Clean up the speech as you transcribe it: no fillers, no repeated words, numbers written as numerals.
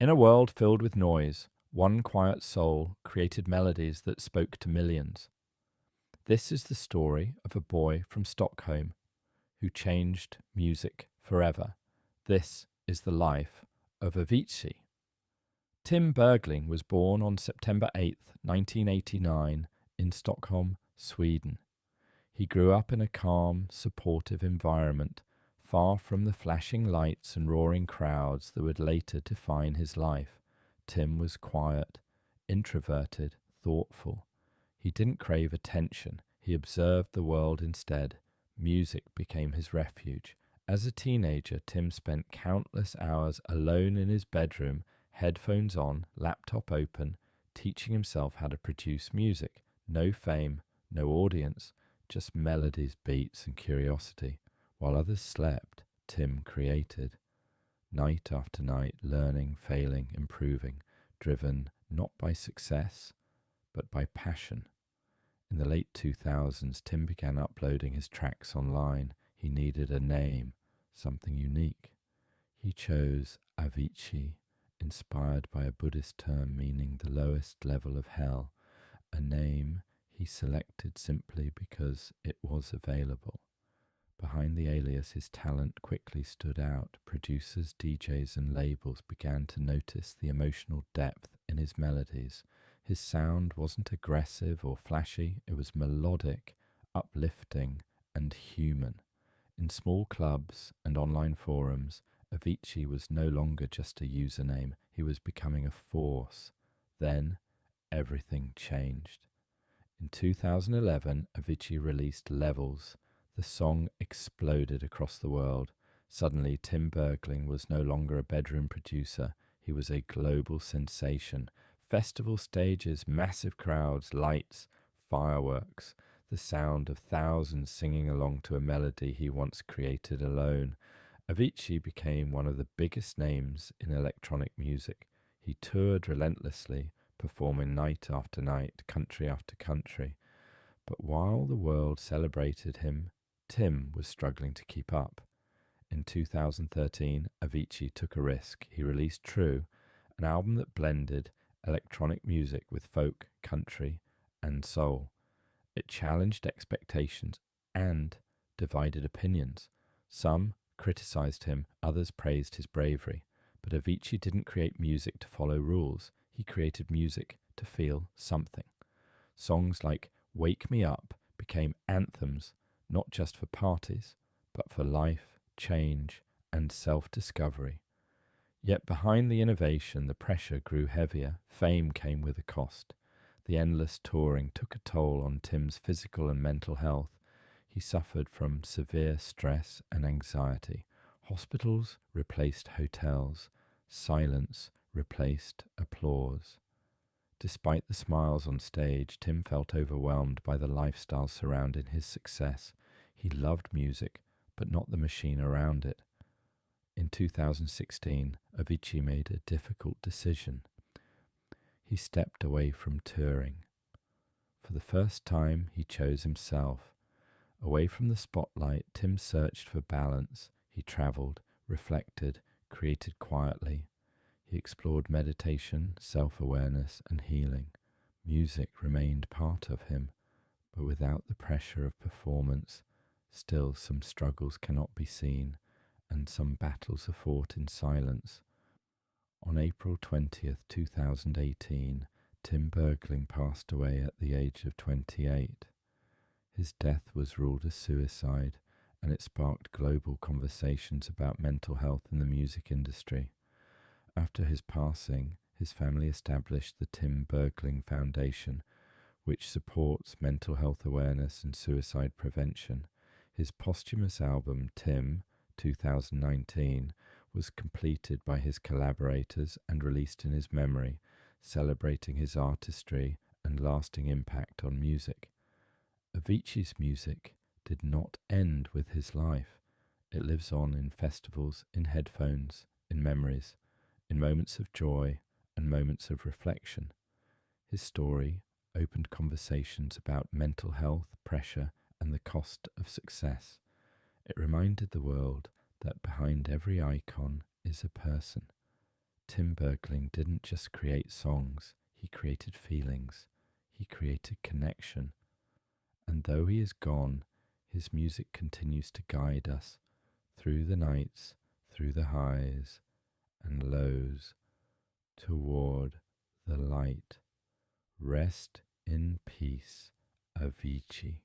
In a world filled with noise, one quiet soul created melodies that spoke to millions. This is the story of a boy from Stockholm who changed music forever. This is the life of Avicii. Tim Bergling was born on September 8th, 1989, in Stockholm, Sweden. He grew up in a calm, supportive environment, far from the flashing lights and roaring crowds that would later define his life. Tim was quiet, introverted, thoughtful. He didn't crave attention. He observed the world instead. Music became his refuge. As a teenager, Tim spent countless hours alone in his bedroom, headphones on, laptop open, teaching himself how to produce music. No fame, no audience, just melodies, beats, and curiosity. While others slept, Tim created. Night after night, learning, failing, improving, driven not by success, but by passion. In the late 2000s, Tim began uploading his tracks online. He needed a name, something unique. He chose Avicii, inspired by a Buddhist term meaning the lowest level of hell, a name he selected simply because it was available. Behind the alias, his talent quickly stood out. Producers, DJs, and labels began to notice the emotional depth in his melodies. His sound wasn't aggressive or flashy, it was melodic, uplifting, and human. In small clubs and online forums, Avicii was no longer just a username, he was becoming a force. Then, everything changed. In 2011, Avicii released Levels. The song exploded across the world. Suddenly, Tim Bergling was no longer a bedroom producer. He was a global sensation. Festival stages, massive crowds, lights, fireworks, the sound of thousands singing along to a melody he once created alone. Avicii became one of the biggest names in electronic music. He toured relentlessly, performing night after night, country after country. But while the world celebrated him, Tim was struggling to keep up. In 2013, Avicii took a risk. He released True, an album that blended electronic music with folk, country, and soul. It challenged expectations and divided opinions. Some criticized him, others praised his bravery. But Avicii didn't create music to follow rules. He created music to feel something. Songs like Wake Me Up became anthems, not just for parties, but for life, change, and self-discovery. Yet behind the innovation, the pressure grew heavier. Fame came with a cost. The endless touring took a toll on Tim's physical and mental health. He suffered from severe stress and anxiety. Hospitals replaced hotels. Silence replaced applause. Despite the smiles on stage, Tim felt overwhelmed by the lifestyle surrounding his success. He loved music, but not the machine around it. In 2016, Avicii made a difficult decision. He stepped away from touring. For the first time, he chose himself. Away from the spotlight, Tim searched for balance. He travelled, reflected, created quietly. He explored meditation, self-awareness, and healing. Music remained part of him, but without the pressure of performance. Still, some struggles cannot be seen, and some battles are fought in silence. On April 20th, 2018, Tim Bergling passed away at the age of 28. His death was ruled a suicide, and it sparked global conversations about mental health in the music industry. After his passing, his family established the Tim Bergling Foundation, which supports mental health awareness and suicide prevention. His posthumous album, Tim, 2019, was completed by his collaborators and released in his memory, celebrating his artistry and lasting impact on music. Avicii's music did not end with his life. It lives on in festivals, in headphones, in memories, in moments of joy and moments of reflection. His story opened conversations about mental health, pressure, and the cost of success. It reminded the world that behind every icon is a person. Tim Bergling didn't just create songs, he created feelings, he created connection. And though he is gone, his music continues to guide us through the nights, through the highs and lows, toward the light. Rest in peace, Avicii.